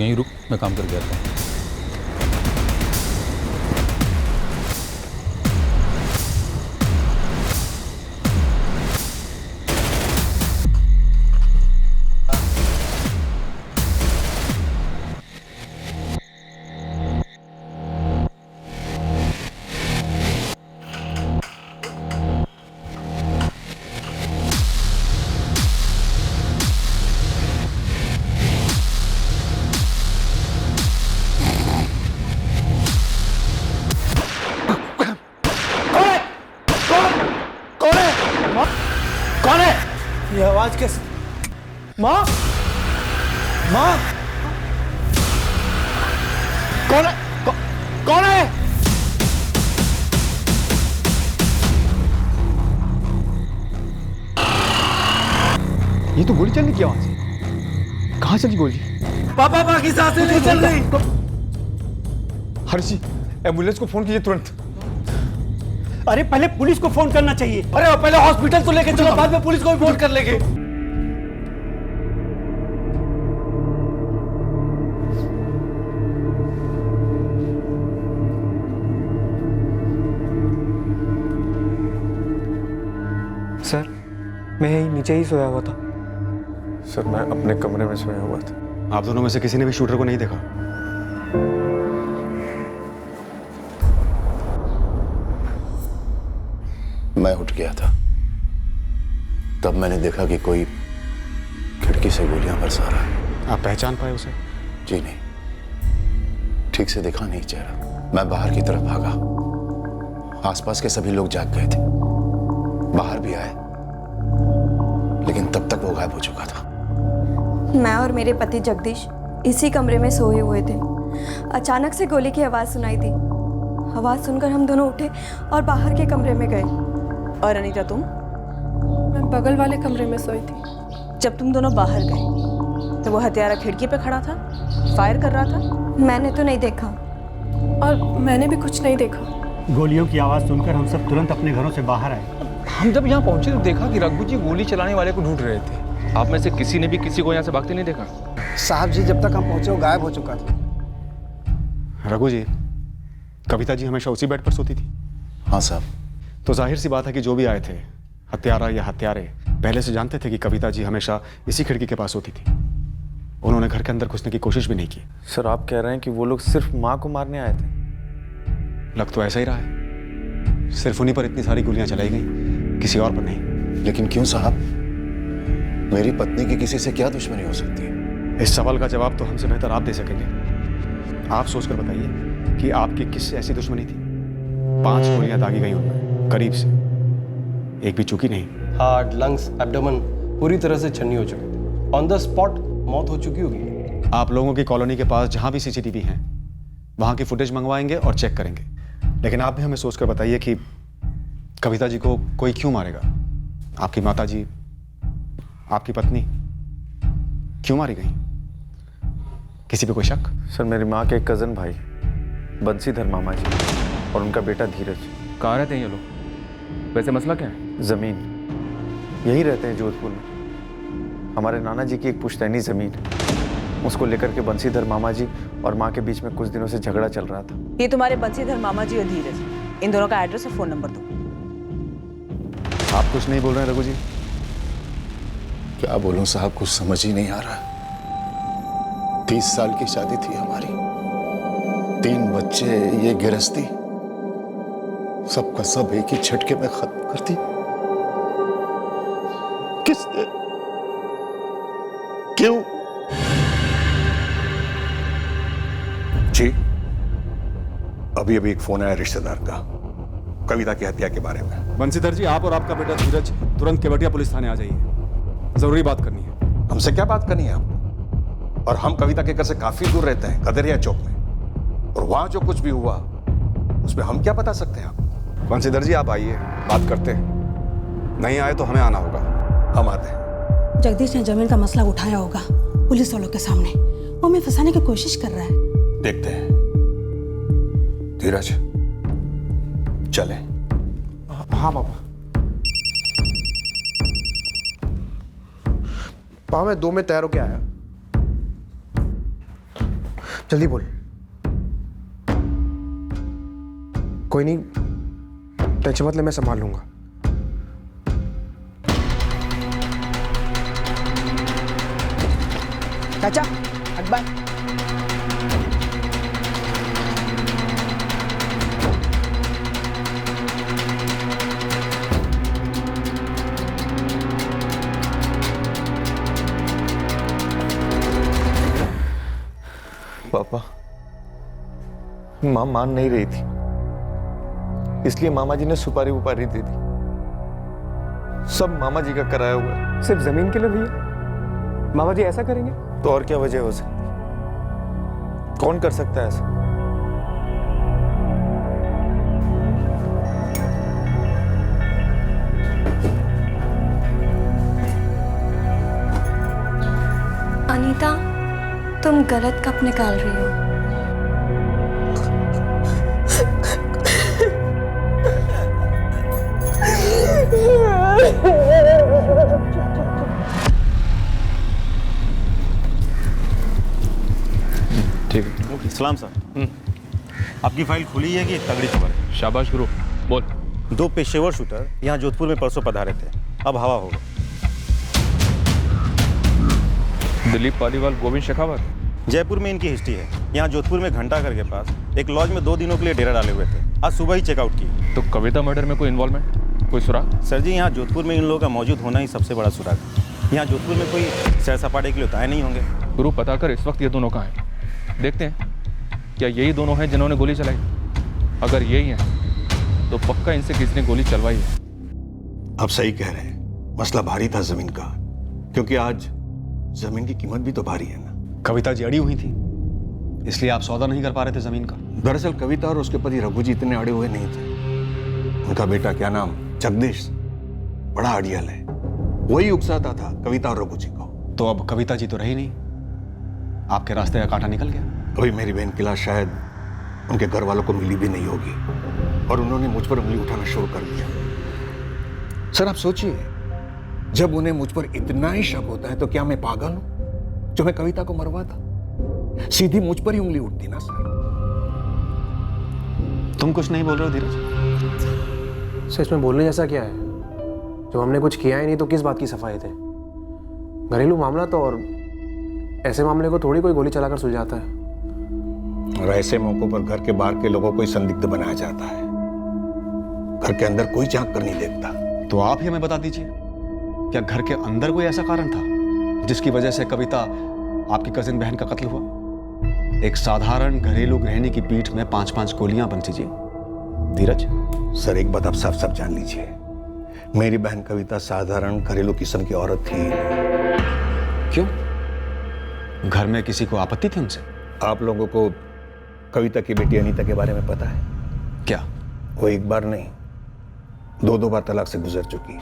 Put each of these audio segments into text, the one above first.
यहीं रुक, मैं काम करके आता हूँ। ये आवाज कैसे? माँ, माँ, कौन है? कौन है? ये तो गोली चलने की आवाज है। कहाँ चली गोली? पापा की सांसें नहीं चल रही। हर्षी, एम्बुलेंस को फोन कीजिए तुरंत। अरे पहले पुलिस को फोन करना चाहिए। अरे पहले हॉस्पिटल तो लेके चलो, बाद में पुलिस को भी फोन कर लेंगे। सर, मैं यही नीचे ही सोया हुआ था। सर, मैं अपने कमरे में सोया हुआ था। आप दोनों में से किसी ने भी शूटर को नहीं देखा? मैं उठ गया था, तब मैंने देखा कि कोई खिड़की से गोलियां बरसा रहा है। आप पहचान पाए उसे? जी नहीं, ठीक से देखा नहीं चेहरा। मैं बाहर की तरफ भागा। आसपास के सभी लोग जाग गए थे, बाहर भी आए, लेकिन तब तक वो गायब हो चुका था। मैं और मेरे पति जगदीश इसी कमरे में सोए हुए थे। अचानक से गोली की आवाज़ सुनाई दी। आवाज़ सुनकर हम दोनों उठे और बाहर के कमरे में गए। और अनीता, तुम? मैं बगल वाले कमरे में सोई थी। जब तुम दोनों बाहर गए तो वो हत्यारा खिड़की पे खड़ा था, फायर कर रहा था? मैंने तो नहीं देखा। और मैंने भी कुछ नहीं देखा। गोलियों की आवाज सुनकर हम सब तुरंत अपने घरों से बाहर आए। हम जब यहाँ पहुंचे तो देखा कि रघु जी गोली चलाने वाले को ढूंढ रहे थे। आप में से किसी ने भी किसी को यहाँ से भागते नहीं देखा? साहब जी, जब तक हम पहुंचे वो गायब हो चुका था। रघु जी, कविता जी हमेशा उसी बेड पर सोती थी? हाँ साहब। तो जाहिर सी बात है कि जो भी आए थे, हत्यारा या हत्यारे, पहले से जानते थे कि कविता जी हमेशा इसी खिड़की के पास होती थी। उन्होंने घर के अंदर घुसने की कोशिश भी नहीं की। सर, आप कह रहे हैं कि वो लोग सिर्फ माँ को मारने आए थे? लग तो ऐसा ही रहा है। सिर्फ उन्हीं पर इतनी सारी गोलियां चलाई गई, किसी और पर नहीं। लेकिन क्यों साहब? मेरी पत्नी की किसी से क्या दुश्मनी हो सकती है? इस सवाल का जवाब तो हमसे बेहतर आप दे सकेंगे। आप सोचकर बताइए कि आपकी किससे ऐसी दुश्मनी थी? 5 गोलियां दागी गई उनमें, करीब से, एक भी चूकी नहीं। हार्ट, लंग्स, एब्डोमेन पूरी तरह से छन्नी हो चुके थे। ऑन द स्पॉट मौत हो चुकी होगी। आप लोगों की कॉलोनी के पास जहां भी सीसीटीवी हैं, वहां की फुटेज मंगवाएंगे और चेक करेंगे। लेकिन आप भी हमें सोचकर बताइए कि कविता जी को कोई क्यों मारेगा? आपकी माता जी, आपकी पत्नी क्यों मारी गई? किसी पे कोई शक? सर, मेरी माँ के एक कजन भाई बंसीधर मामा जी और उनका बेटा धीरज। कहाँ रहते हैं ये लोग? वैसे मसला क्या है? जमीन, यही रहते हैं जोधपुर में। हमारे नाना जी की एक पुश्तैनी जमीन है, उसको लेकर के बंसीधर मामा जी और माँ के बीच में कुछ दिनों से झगड़ा चल रहा था। ये तुम्हारे बंसीधर मामा जी और धीरज, इन दोनों का एड्रेस और फोन नंबर दो। आप कुछ नहीं बोल रहे हैं रघु जी? क्या बोलूं साहब, कुछ समझ ही नहीं आ रहा। 30 साल की शादी थी हमारी, 3 बच्चे, ये गिरस्ती, सबका सब एक ही झटके में खत्म कर दी। किसने? क्यों? जी, अभी अभी एक फोन आया रिश्तेदार का, कविता की हत्या के बारे में। बंसीधर जी, आप और आपका बेटा धीरज तुरंत केवटिया पुलिस थाने आ जाइए, जरूरी बात करनी है। हमसे क्या बात करनी है आपको? और हम कविता के घर से काफी दूर रहते हैं, कदरिया चौक में, और वहां जो कुछ भी हुआ उसमें हम क्या बता सकते हैं आपको? बंसीधर जी, आप आइए, बात करते हैं। नहीं आए तो हमें आना होगा। हम आते हैं। जगदीश ने जमीन का मसला उठाया होगा पुलिस वालों के सामने। वो हमें फंसाने की कोशिश कर रहा है। देखते हैं। धीरज, चले। हाँ पापा। पापा, मैं 2 में तैयार होके आया। जल्दी बोल। कोई नहीं, टेंशन मत ले, मैं संभाल लूंगा। चाचा अकबर, पापा, माँ मान नहीं रही थी, इसलिए मामा जी ने सुपारी उपारी दे दी। सब मामा जी का कराया हुआ है। सिर्फ जमीन के लिए भैया? मामा जी ऐसा करेंगे? तो और क्या वजह हो सकती? कौन कर सकता है ऐसा? अनीता, तुम गलत कप निकाल रही हो। ठीक है। सलाम सर। आपकी फाइल खुली है कि तगड़ी खबर है? शाबाश गुरु, बोल। 2 पेशेवर शूटर यहाँ जोधपुर में परसों पधारे थे, अब हवा होगा। दिलीप पालीवाल, गोविंद शेखावत। जयपुर में इनकी हिस्ट्री है। यहाँ जोधपुर में घंटाघर के पास एक लॉज में 2 दिनों के लिए डेरा डाले हुए थे। आज सुबह ही चेकआउट किए। तो कविता मर्डर में कोई इन्वॉल्वमेंट, कोई सुराग? सर जी, यहाँ जोधपुर में इन लोगों का मौजूद होना ही सबसे बड़ा सुराग है। यहाँ जोधपुर में कोई सैर सपाटे के लिए उतारे नहीं होंगे। गुरु, पता कर इस वक्त ये दोनों कहाँ हैं। देखते हैं क्या यही दोनों हैं जिन्होंने गोली चलाई। अगर यही हैं तो पक्का इनसे किसी ने गोली चलवाई है। आप सही कह रहे हैं, मसला भारी था जमीन का, क्योंकि आज जमीन की कीमत भी तो भारी है ना। कविता जी अड़ी हुई थी, इसलिए आप सौदा नहीं कर पा रहे थे जमीन का। दरअसल कविता और उसके पति रघु जी इतने अड़े हुए नहीं थे। उनका बेटा, क्या नाम, जगदीश, बड़ा अड़ियल है। वही उकसाता था कविता और रघु जी को। तो अब कविता जी तो रही नहीं, आपके रास्ते का कांटा निकल गया। अभी मेरी बहन की लाश शायद उनके घर वालों को मिली भी नहीं होगी और उन्होंने मुझ पर उंगली उठाना शुरू कर दिया। सर आप सोचिए, जब उन्हें मुझ पर इतना ही शक होता है तो क्या मैं पागल हूं जो मैं कविता को मरवाता? सीधी मुझ पर ही उंगली उठती ना सर। तुम कुछ नहीं बोल रहे हो धीरज? सर इसमें बोलने जैसा क्या है? जब हमने कुछ किया ही नहीं तो किस बात की सफाई थे? घरेलू मामला तो, और ऐसे मामले को थोड़ी कोई गोली चलाकर सुलझाता है। और ऐसे मौकों पर घर के बाहर के लोगों को ही संदिग्ध बनाया जाता है, घर के अंदर कोई झांक कर नहीं देखता। तो आप ही हमें बता दीजिए, क्या घर के अंदर कोई ऐसा कारण था जिसकी वजह से कविता, आपकी कजिन बहन का कत्ल हुआ? एक साधारण घरेलू गृहिणी की पीठ में 5-5 गोलियां बनती जी। धीरज सर, एक बात आप साफ साफ जान लीजिए, मेरी बहन कविता साधारण घरेलू किस्म की औरत थी। क्यों? घर में किसी को आपत्ति थी उनसे? आप लोगों को कविता की बेटी अनीता के बारे में पता है क्या? वो एक बार नहीं, 2 बार तलाक से गुजर चुकी।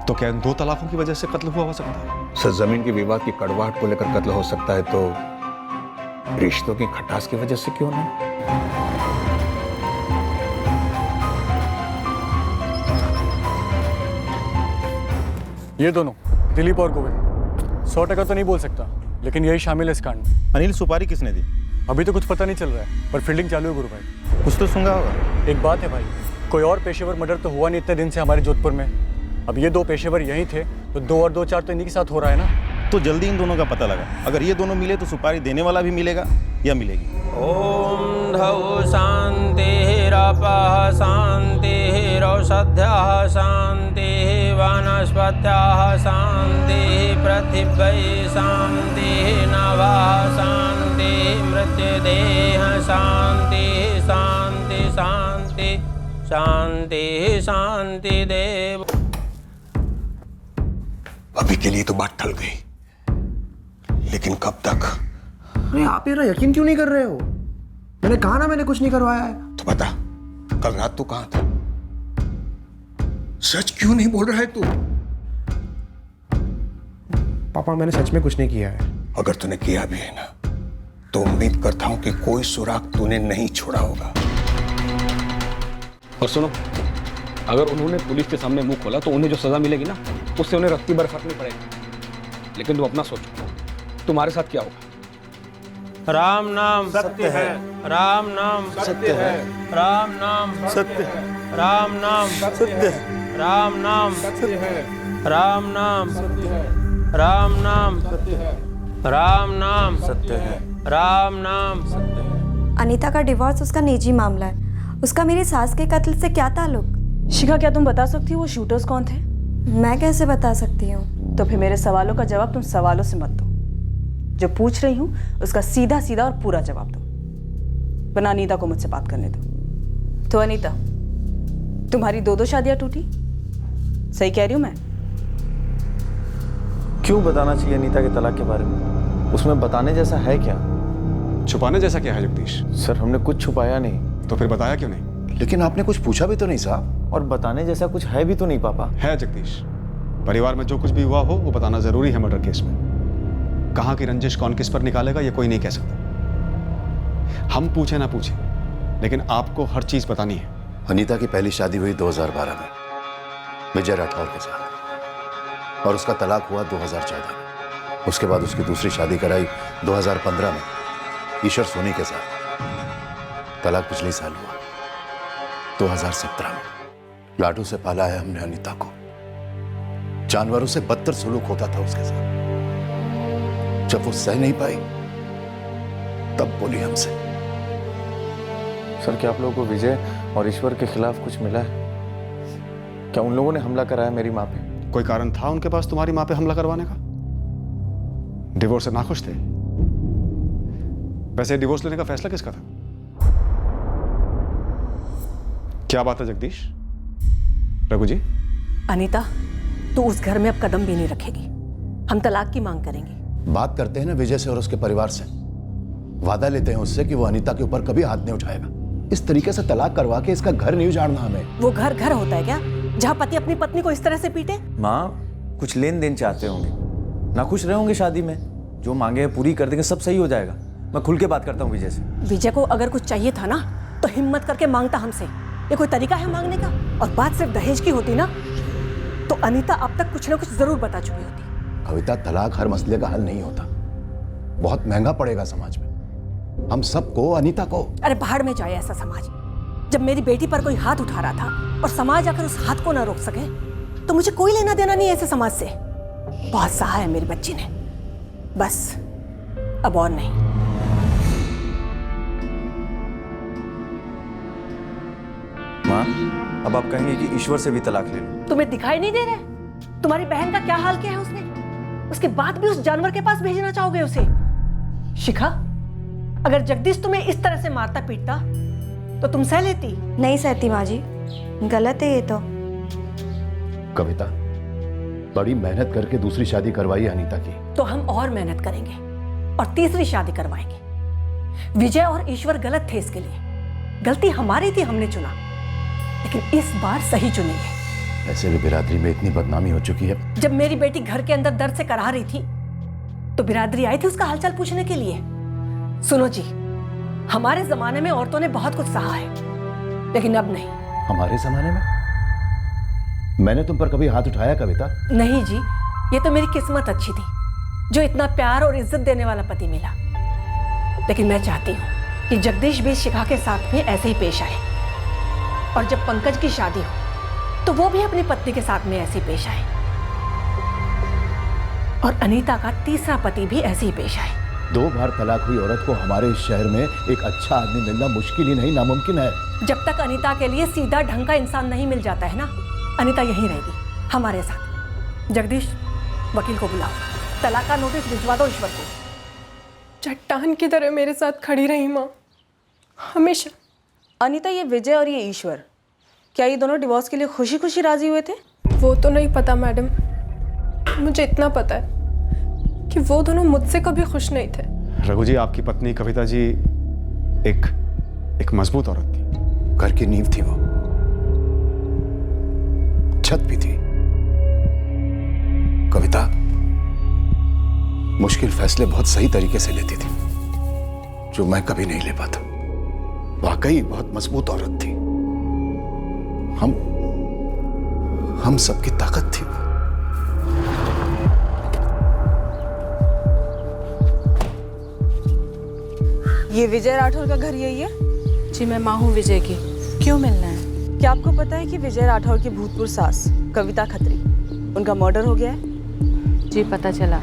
तो क्या इन 2 तलाकों की वजह से कत्ल हुआ हो सकता है? सर, जमीन के विवाद की कड़वाहट को लेकर कत्ल हो सकता है, तो रिश्तों की खटास की वजह से क्यों नहीं? ये दोनों, दिलीप और गोविंद, 100% तो नहीं बोल सकता, लेकिन यही शामिल है इस कांड में। अनिल, सुपारी किसने दी? अभी तो कुछ पता नहीं चल रहा है, पर फील्डिंग चालू है गुरु भाई। कुछ तो सूंघा होगा। एक बात है भाई, कोई और पेशेवर मर्डर तो हुआ नहीं इतने दिन से हमारे जोधपुर में। अब ये 2 पेशेवर यहीं थे, तो 2 और 2 4 तो इन्हीं के साथ हो रहा है ना। तो जल्दी इन दोनों का पता लगा। अगर ये दोनों मिले तो सुपारी देने वाला भी मिलेगा या मिलेगी। ओम धौ शांतिरपः शांतिरौषध्यः शांतिः वनस्पतयः शांतिः पृथिवी शांतिः नभः शांतिः मृत्युदेह शांतिः शांति शांति शांति शांति देव। अभी के लिए तो बात टल गई, लेकिन कब तक? अरे आप मेरा यकीन क्यों नहीं कर रहे हो? मैंने कहा ना मैंने कुछ नहीं करवाया है। तो बता, कल रात तू कहां था? सच क्यों नहीं बोल रहा है तू? पापा, मैंने सच में कुछ नहीं किया है। अगर तूने किया भी है ना, तो उम्मीद करता हूं कि कोई सुराग तूने नहीं छोड़ा होगा। और सुनो, अगर उन्होंने पुलिस के सामने मुंह खोला तो उन्हें जो सजा मिलेगी ना, उससे उन्हें रत्ती भर फर्क नहीं पड़ेगा। लेकिन तुम अपना सोचो, तुम्हारे साथ क्या होगा? राम नाम सत्य है, राम नाम सत्य है, राम नाम सत्य है, राम नाम सत्य है, राम नाम सत्य है, राम नाम सत्य है, राम नाम सत्य है, राम नाम सत्य है। राम नाम सत्य है। अनीता का डिवोर्स उसका निजी मामला है, उसका मेरी सास के कत्ल से क्या ताल्लुक? शिखा, क्या तुम बता सकती हो वो शूटर्स कौन थे? मैं कैसे बता सकती हूँ? तो फिर मेरे सवालों का जवाब तुम सवालों से मत दो। जो पूछ रही हूँ उसका सीधा सीधा और पूरा जवाब दो, वरना अनीता को मुझसे बात करने दो। तो अनीता, तुम्हारी 2 शादियां टूटी, सही कह रही हूँ मैं? क्यों बताना चाहिए अनीता के तलाक के बारे में? उसमें बताने जैसा है क्या? छुपाने जैसा क्या है जगदीश? सर, हमने कुछ छुपाया नहीं। तो फिर बताया क्यों नहीं? लेकिन आपने कुछ पूछा भी तो नहीं साहब। और बताने जैसा कुछ है भी तो नहीं पापा। है जगदीश, परिवार में जो कुछ भी हुआ हो वो बताना जरूरी है मर्डर केस में। कहां की रंजिश कौन किस पर निकालेगा ये कोई नहीं कह सकता। हम पूछे ना पूछे, लेकिन आपको हर चीज बतानी है। अनीता की पहली शादी हुई 2012 में विजय राठौर के साथ, और उसका तलाक हुआ 2014 में। उसके बाद उसकी दूसरी शादी कराई 2015 में ईश्वर सोनी के साथ। तलाक पिछले साल हुआ 2017 में। लाडू से पाला है हमने अनीता को, जानवरों से बदतर सलूक होता था उसके साथ। जब वो सह नहीं पाई तब बोली हमसे। सर, क्या आप लोगों को विजय और ईश्वर के खिलाफ कुछ मिला है? क्या उन लोगों ने हमला कराया मेरी माँ पे? कोई कारण था उनके पास तुम्हारी मां पे हमला करवाने का? डिवोर्स से नाखुश थे? वैसे डिवोर्स लेने का फैसला किसका था? क्या बात है जगदीश? रघु जी, अनीता, तू उस घर में अब कदम भी नहीं रखेगी। हम तलाक की मांग करेंगे। बात करते हैं ना विजय से और उसके परिवार से, वादा लेते हैं उससे कि वो अनीता के ऊपर कभी हाथ नहीं उठाएगा। इस तरीके से तलाक करवा के इसका घर नहीं उजाड़ना हमें। वो घर घर होता है क्या जहाँ पति अपनी पत्नी को इस तरह से पीटे? माँ, कुछ लेन देन चाहते होंगे, ना खुश रहे होंगे शादी में। जो मांगे हैं पूरी कर देंगे, सब सही हो जाएगा। मैं खुल के बात करता हूँ विजय से। विजय को अगर कुछ चाहिए था ना तो हिम्मत करके मांगता हमसे। ये कोई तरीका है मांगने का? और बात सिर्फ दहेज की होती ना तो अनीता अब तक कुछ ना कुछ जरूर बता चुकी होती। कविता, तलाक हर मसले का हल नहीं होता, बहुत महंगा पड़ेगा समाज में, हम सबको, अनीता को। अरे बाहर में जाए ऐसा समाज। जब मेरी बेटी पर कोई हाथ उठा रहा था और समाज आकर उस हाथ को ना रोक सके तो मुझे कोई लेना देना नहीं ऐसे समाज से। बहुत सहा है मेरी बच्ची ने, बस अब और नहीं। माँ, अब आप कहेंगे कि ईश्वर से भी तलाक ले लो? तुम्हें दिखाई नहीं दे रहा? तुम्हारी बहन का क्या हाल किया है उसने? उसके बाद भी उस जानवर के पास भेजना चाहोगे उसे? शिखा, अगर जगदीश तुम्हें इस तरह से मारता पीटता तो तुम सह लेती? नहीं सहती माँ जी, गलत है ये तो। कविता, बड़ी मेहनत करके दूसरी शादी करवाई अनीता की। तो हम और मेहनत करेंगे और तीसरी शादी करवाएंगे। विजय और ईश्वर गलत थे, इसके लिए गलती हमारी थी, हमने चुना, लेकिन इस बार सही चुनेंगे। ऐसे भी बिरादरी में इतनी बदनामी हो चुकी है। जब मेरी बेटी घर के अंदर दर्द से कराह रही थी तो बिरादरी आई थी उसका हालचाल पूछने के लिए। सुनो जी, हमारे जमाने में औरतों ने बहुत कुछ सहा है, लेकिन अब नहीं। हमारे जमाने में मैंने तुम पर कभी हाथ उठाया कविता? नहीं जी, ये तो मेरी किस्मत अच्छी थी जो इतना प्यार और इज्जत देने वाला पति मिला। लेकिन मैं चाहती हूँ कि जगदीश भी शिखा के साथ में ऐसे ही पेश आए, और जब पंकज की शादी हो तो वो भी अपनी पत्नी के साथ में ऐसे ही पेश आए, और अनीता का तीसरा पति भी ऐसे ही पेश आए। 2 बार तलाक हुई औरत को हमारे इस शहर में एक अच्छा आदमी मिलना मुश्किल ही नहीं, नामुमकिन है। जब तक अनीता के लिए सीधा ढंग का इंसान नहीं मिल जाता है ना, अनीता यहीं रहेगी हमारे साथ। जगदीश, वकील को बुलाओ, तलाक का नोटिस भिजवा दो ईश्वर को। चट्टान की तरह मेरे साथ खड़ी रही माँ, हमेशा। अनीता, ये विजय और ये ईश्वर, क्या ये दोनों डिवोर्स के लिए खुशी खुशी राजी हुए थे? वो तो नहीं पता मैडम, मुझे इतना पता है कि वो दोनों मुझसे कभी खुश नहीं थे। रघु जी, आपकी पत्नी कविता जी एक मजबूत औरत थी। घर की नींव थी वो, छत भी थी। कविता मुश्किल फैसले बहुत सही तरीके से लेती थी, जो मैं कभी नहीं ले पाता। वाकई बहुत मजबूत औरत थी। हम सबकी ताकत थी। ये विजय राठौर का घर यही है? जी मैं माँ हूँ विजय की। क्यों मिलना है? क्या आपको पता है कि विजय राठौर की भूतपूर्व सास कविता खत्री, उनका मर्डर हो गया है? जी पता चला।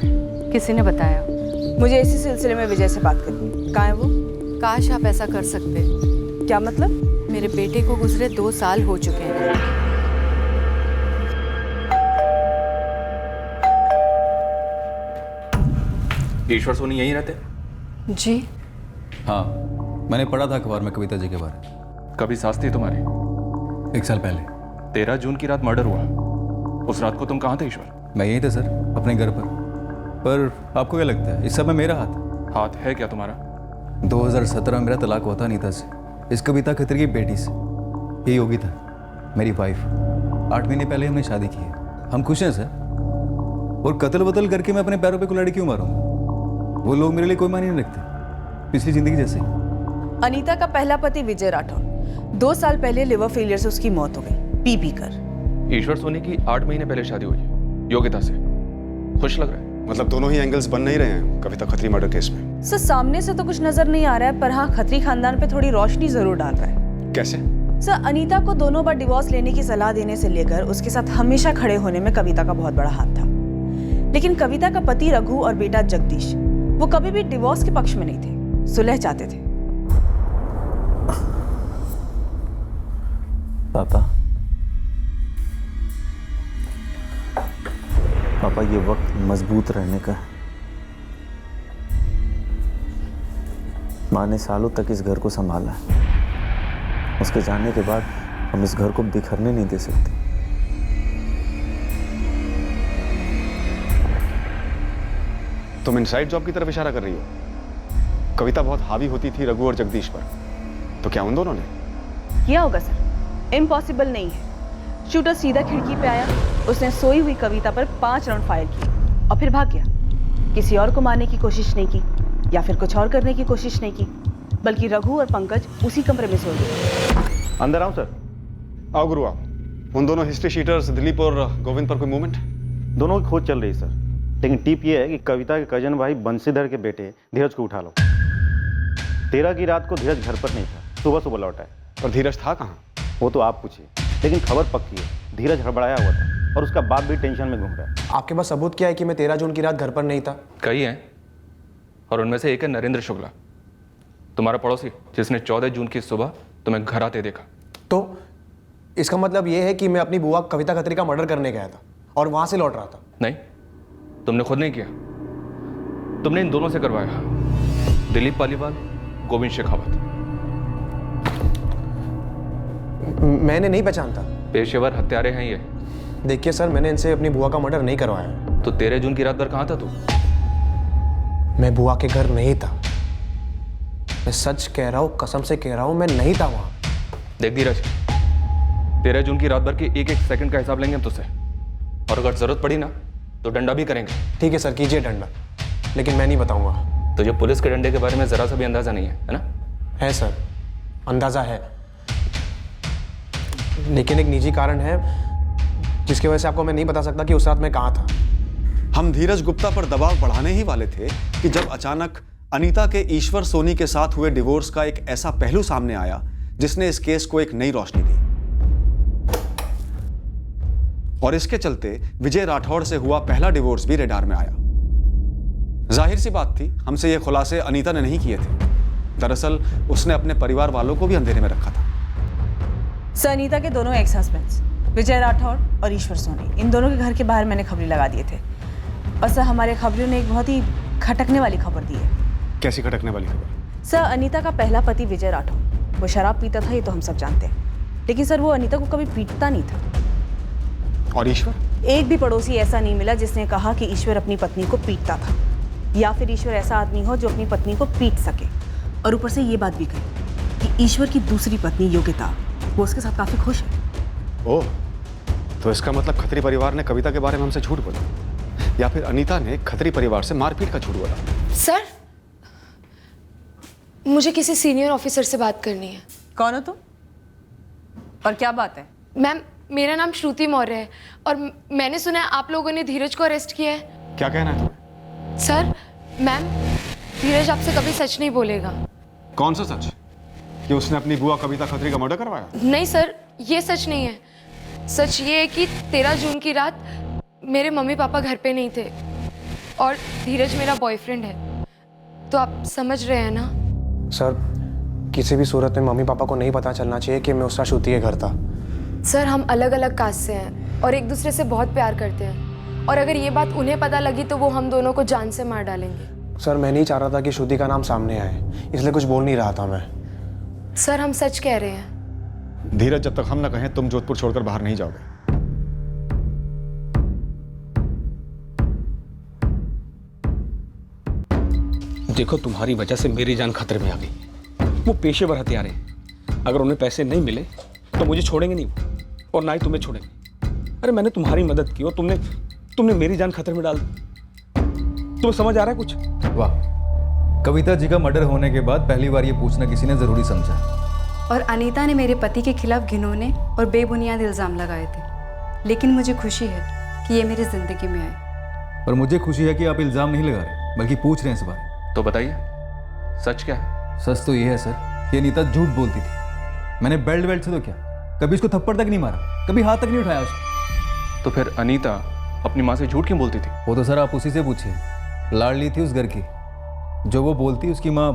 किसी ने बताया? मुझे इसी सिलसिले में विजय से बात करनी। कहाँ है वो? काश आप ऐसा कर सकते। क्या मतलब? मेरे बेटे को गुजरे 2 साल हो चुके हैं। ईश्वर सोनी यहीं रहते? जी हाँ, मैंने पढ़ा था अखबार में कविता जी के बारे में। कभी सास थी तुम्हारी? 1 साल पहले। 13 जून की रात मर्डर हुआ। उस रात को तुम कहाँ थे ईश्वर? मैं यहीं था सर, अपने घर पर आपको क्या लगता है इस सब में मेरा हाथ है क्या तुम्हारा? 2017 में मेरा तलाक हुआ था अनीता से, इस कविता खत्री की बेटी से। ये योगिता मेरी वाइफ। 8 महीने पहले हमने शादी की है। हम खुश हैं सर। और कत्ल वतल करके मैं अपने पैरों पे कुल्हाड़ी क्यों मारूंगा? वो लोग मेरे लिए कोई मायने नहीं रखते, पिछली जिंदगी जैसे। अनीता का पहला पति विजय राठौर 2 साल पहले लिवर फेलियर से उसकी मौत हो गई, पी कर। ईश्वर सोनी की 8 महीने पहले शादी हुई है योगिता से। खुश लग रहा है? मतलब दोनों ही एंगल्स बन नहीं रहे हैं कविता खत्री मर्डर केस में। सर सामने से तो कुछ नजर नहीं आ रहा है, पर हाँ खत्री खानदान पे थोड़ी रोशनी जरूर डाल रहा है। कैसे? सर अनीता को दोनों बार डिवोर्स लेने की सलाह देने से लेकर उसके साथ हमेशा खड़े होने में कविता का बहुत बड़ा हाथ था। लेकिन कविता का पति रघु और बेटा जगदीश वो कभी भी डिवोर्स के पक्ष में नहीं थे, सुलह चाहते थे। पापा ये वक्त मजबूत रहने का है। माँ ने सालों तक इस घर को संभाला है। उसके जाने के बाद हम इस घर को बिखरने नहीं दे सकते। तुम इनसाइड जॉब की तरफ इशारा कर रही हो? कविता बहुत हावी होती थी रघु और जगदीश पर, तो क्या उन दोनों ने किया होगा? सर इम्पॉसिबल नहीं है। शूटर सीधा खिड़की पे आया, उसने सोई हुई कविता पर 5 राउंड फायर किए और फिर भाग गया। किसी और को मारने की कोशिश नहीं की या फिर कुछ और करने की कोशिश नहीं की, बल्कि रघु और पंकज उसी कमरे में सो गए। अंदर आओ सर। आओ गुरु आओ। उन दोनों हिस्ट्री शीटर्स दिलीप और गोविंद पर कोई मूवमेंट? दोनों की खोज चल रही सर, लेकिन टिप ये है कि कविता के कजन भाई बंशीधर के बेटे धीरज को उठा लो। 13 की रात को धीरज घर पर नहीं था, सुबह सुबह लौटा है। और धीरज था कहाँ? वो तो आप पूछिए, लेकिन खबर पक्की है, धीरज हड़बड़ाया हुआ था और उसका बाप भी टेंशन में घूम रहा है। आपके पास सबूत क्या है कि मैं 13 जून की रात घर पर नहीं था? कई हैं, और उनमें से एक है नरेंद्र शुक्ला, तुम्हारा पड़ोसी, जिसने 14 जून की सुबह तुम्हें घर आते देखा। तो इसका मतलब ये है कि मैं अपनी बुआ कविता खत्री का मर्डर करने गया था और वहां से लौट रहा था? नहीं, तुमने खुद नहीं किया, तुमने इन दोनों से करवाया, दिलीप पालीवाल, गोविंद शेखावत। मैंने नहीं पहचानता। पेशेवर हत्यारे हैं ये। देखिए सर, मैंने इनसे अपनी बुआ का मर्डर नहीं करवाया। तो 13 जून की रात भर कहाँ था तू? मैं बुआ के घर नहीं था। मैं सच कह रहा हूँ, कसम से कह रहा हूँ, मैं नहीं था वहां। देख धीरज, 13 जून की रात भर के एक सेकंड का हिसाब लेंगे हम तुझसे, और अगर जरूरत पड़ी ना तो डंडा भी करेंगे। ठीक है सर, कीजिए डंडा, लेकिन मैं नहीं बताऊंगा। तुझे पुलिस के डंडे के बारे में जरा सा भी अंदाजा नहीं है ना? है सर, अंदाजा है, लेकिन एक निजी कारण है जिसकी वजह से आपको मैं नहीं बता सकता कि उस रात मैं कहाँ था। हम धीरज गुप्ता पर दबाव बढ़ाने ही वाले थे कि जब अचानक अनीता के ईश्वर सोनी के साथ हुए डिवोर्स का एक ऐसा पहलू सामने आया जिसने इस केस को एक नई रोशनी दी, और इसके चलते विजय राठौड़ से हुआ पहला डिवोर्स भी रेडार में आया। जाहिर सी बात थी, हमसे ये खुलासे अनीता ने नहीं किए थे। दरअसल उसने अपने परिवार वालों को भी अंधेरे में रखा था। सर अनीता के दोनों एक्स हस्बैंड्स विजय राठौड़ और ईश्वर सोनी, इन दोनों के घर के बाहर मैंने खबरें लगा दिए थे। और सर हमारे खबरों ने एक बहुत ही खटकने वाली खबर दी है। कैसी खटकने वाली खबर? सर अनीता का पहला पति विजय राठौड़, वो शराब पीता था, ये तो हम सब जानते हैं, लेकिन सर वो अनीता को कभी पीटता नहीं था। और ईश्वर? एक भी पड़ोसी ऐसा नहीं मिला जिसने कहा कि ईश्वर अपनी पत्नी को पीटता था, या फिर ईश्वर ऐसा आदमी हो जो अपनी पत्नी को पीट सके। और ऊपर से ये बात भी कही कि ईश्वर की दूसरी पत्नी योगिता, वो उसके साथ काफी खुश है। ओह, तो इसका मतलब खत्री परिवार ने कविता के बारे में हमसे झूठ बोला, या फिर अनीता ने खत्री परिवार से मारपीट का झूठ बोला। सर, मुझे किसी सीनियर ऑफिसर से बात करनी है। कौन हो तुम और क्या बात है? मैम, मेरा नाम श्रुति मौर्य है और मैंने सुना है आप लोगों ने धीरज को अरेस्ट किया है। क्या कहना है तुम्हें? सर, मैम, धीरज आपसे कभी सच नहीं बोलेगा। कौन सा सच? कि उसने अपनी बुआ कविता खत्री का मर्डर करवाया? नहीं सर, ये सच नहीं है। सच ये है कि 13 जून की रात मेरे मम्मी पापा घर पे नहीं थे और धीरज मेरा बॉयफ्रेंड है, तो आप समझ रहे हैं ना। सर, किसी भी सूरत में मम्मी पापा को नहीं पता चलना चाहिए कि मैं उसका श्रुति के घर था। सर, हम अलग अलग कास्ट से हैं और एक दूसरे से बहुत प्यार करते हैं, और अगर ये बात उन्हें पता लगी तो वो हम दोनों को जान से मार डालेंगे। सर, मैं नहीं चाह रहा था कि श्रुति का नाम सामने आए, इसलिए कुछ बोल नहीं रहा था मैं। सर, हम सच कह रहे हैं। धीरज, जब तक हम ना कहें तुम जोधपुर छोड़कर बाहर नहीं जाओगे। देखो, तुम्हारी वजह से मेरी जान खतरे में आ गई। वो पेशेवर हथियार हैं, अगर उन्हें पैसे नहीं मिले तो मुझे छोड़ेंगे नहीं और ना ही तुम्हें छोड़ेंगे। अरे मैंने तुम्हारी मदद की और तुमने मेरी जान खतरे में डाल दी। तुम्हें समझ आ रहा है कुछ? वाह, कविता जी का मर्डर होने के बाद पहली बार ये पूछना किसी ने जरूरी समझा। और अनीता ने मेरे पति के खिलाफ घिनौने और बेबुनियाद इल्जाम लगाए थे, लेकिन मुझे खुशी है कि ये मेरी जिंदगी में आए। और मुझे खुशी है कि आप इल्जाम नहीं लगा रहे बल्कि पूछ रहे हैं इस बारे। तो बताइए, सच क्या है? सच तो ये है सर कि अनीता झूठ बोलती थी। मैंने बेल्ट से तो क्या, कभी इसको थप्पड़ तक नहीं मारा, कभी हाथ तक नहीं उठाया उसको। तो फिर अनीता अपनी माँ से झूठ क्यों बोलती थी? वो तो सर आप उसी से पूछिए। लाडली थी उस घर की, जो वो बोलती उसकी माँ